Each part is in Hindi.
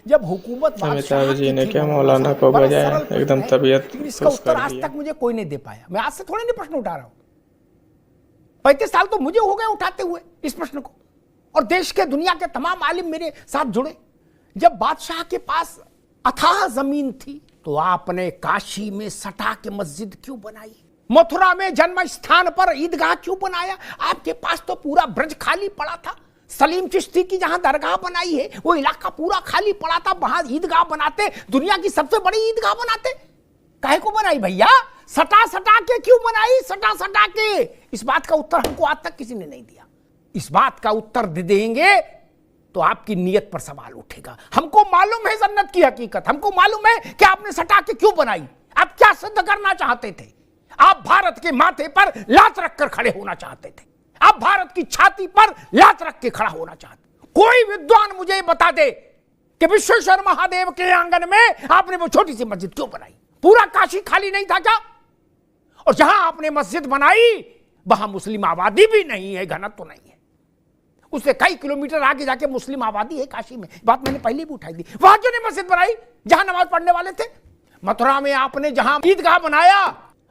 जब हुकूमत अमिताभ जी ने क्या मौलाना को बजाया, एकदम तबीयत लेकिन इसका उत्तर आज तक मुझे कोई नहीं दे पाया। मैं आज से थोड़ी नहीं प्रश्न उठा रहा हूं, 35 साल तो मुझे हो गए उठाते हुए इस प्रश्न को, और देश के दुनिया के तमाम आलिम मेरे साथ जुड़े। जब बादशाह के पास अथाह जमीन थी तो आपने काशी में सटा के मस्जिद क्यों बनाई? मथुरा में जन्म स्थान पर ईदगाह क्यों बनाया? आपके पास तो पूरा ब्रज खाली पड़ा था। सलीम चिश्ती की जहां दरगाह बनाई है वो इलाका पूरा खाली पड़ा था, वहां ईदगाह बनाते, दुनिया की सबसे बड़ी ईदगाह बनाते। काहे को बनाई भैया? सटा सटा के क्यों बनाई? सटा सटा के। इस बात का उत्तर हमको आज तक किसी ने नहीं दिया। इस बात का उत्तर दे देंगे तो आपकी नीयत पर सवाल उठेगा। हमको मालूम है जन्नत की हकीकत, हमको मालूम है कि आपने सटा के क्यों बनाई। आप क्या सिद्ध करना चाहते थे? आप भारत के माथे पर लात रखकर खड़े होना चाहते थे, आप भारत की छाती पर लात रख के खड़ा होना चाहते। कोई विद्वान मुझे बता दे कि विश्वेश्वर महादेव के आंगन में आपने वो छोटी सी मस्जिद क्यों बनाई? पूरा काशी खाली नहीं था क्या? और जहां आपने मस्जिद बनाई वहां मुस्लिम आबादी भी नहीं है, घनत्व तो नहीं है। उससे कई किलोमीटर आगे जाके मुस्लिम आबादी है काशी में, बात मैंने पहले भी उठाई थी। वहां क्यों नहीं मस्जिद बनाई जहां नमाज पढ़ने वाले थे? मथुरा में आपने जहां ईदगाह बनाया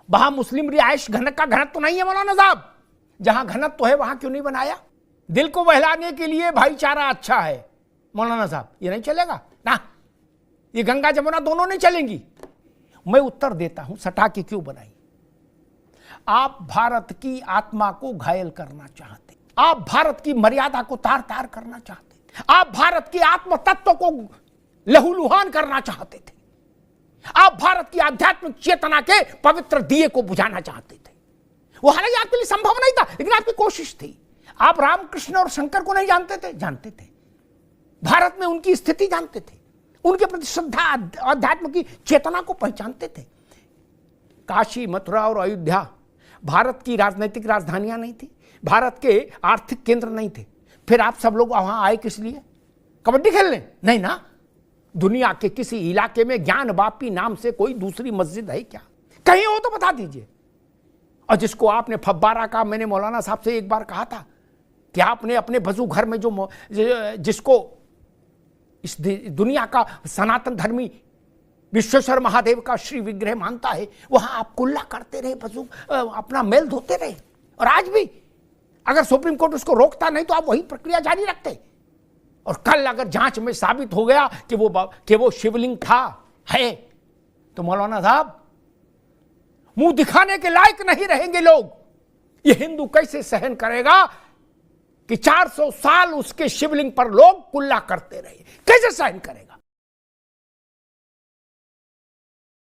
वहां मुस्लिम रिहायश का घनत्व तो नहीं है मौलाना साहब। जहां घनत्व तो है वहां क्यों नहीं बनाया? दिल को बहलाने के लिए भाईचारा अच्छा है मौलाना साहब, ये नहीं चलेगा ना, ये गंगा जमुना दोनों नहीं चलेंगी। मैं उत्तर देता हूं, सटा के क्यों बनाई? आप भारत की आत्मा को घायल करना चाहते, आप भारत की मर्यादा को तार तार करना चाहते, आप भारत के आत्म तत्व को लहूलुहान करना चाहते थे, आप भारत की आध्यात्मिक चेतना के पवित्र दिए को बुझाना चाहते थे। वो हालांकि आपके लिए संभव नहीं था, लेकिन आपकी कोशिश थी। आप रामकृष्ण और शंकर को नहीं जानते थे? जानते थे। भारत में उनकी स्थिति जानते थे, उनके प्रति श्रद्धा अध्यात्म की चेतना को पहचानते थे। काशी, मथुरा और अयोध्या भारत की राजनीतिक राजधानियां नहीं थी, भारत के आर्थिक केंद्र नहीं थे। फिर आप सब लोग वहां आए किस लिए? कबड्डी खेलने? नहीं ना। दुनिया के किसी इलाके में ज्ञान बापी नाम से कोई दूसरी मस्जिद है क्या? कहीं हो तो बता दीजिए। और जिसको आपने फब्बारा का, मैंने मौलाना साहब से एक बार कहा था कि आपने अपने वजू घर में जिसको इस दुनिया का सनातन धर्मी विश्वेश्वर महादेव का श्री विग्रह मानता है, वहां आप कुल्ला करते रहे, वजू अपना मेल धोते रहे। और आज भी अगर सुप्रीम कोर्ट उसको रोकता नहीं तो आप वही प्रक्रिया जारी रखते। और कल अगर जांच में साबित हो गया कि वो शिवलिंग था, है, तो मौलाना साहब मुंह दिखाने के लायक नहीं रहेंगे लोग। ये हिंदू कैसे सहन करेगा कि 400 साल उसके शिवलिंग पर लोग कुल्ला करते रहे? कैसे सहन करेगा?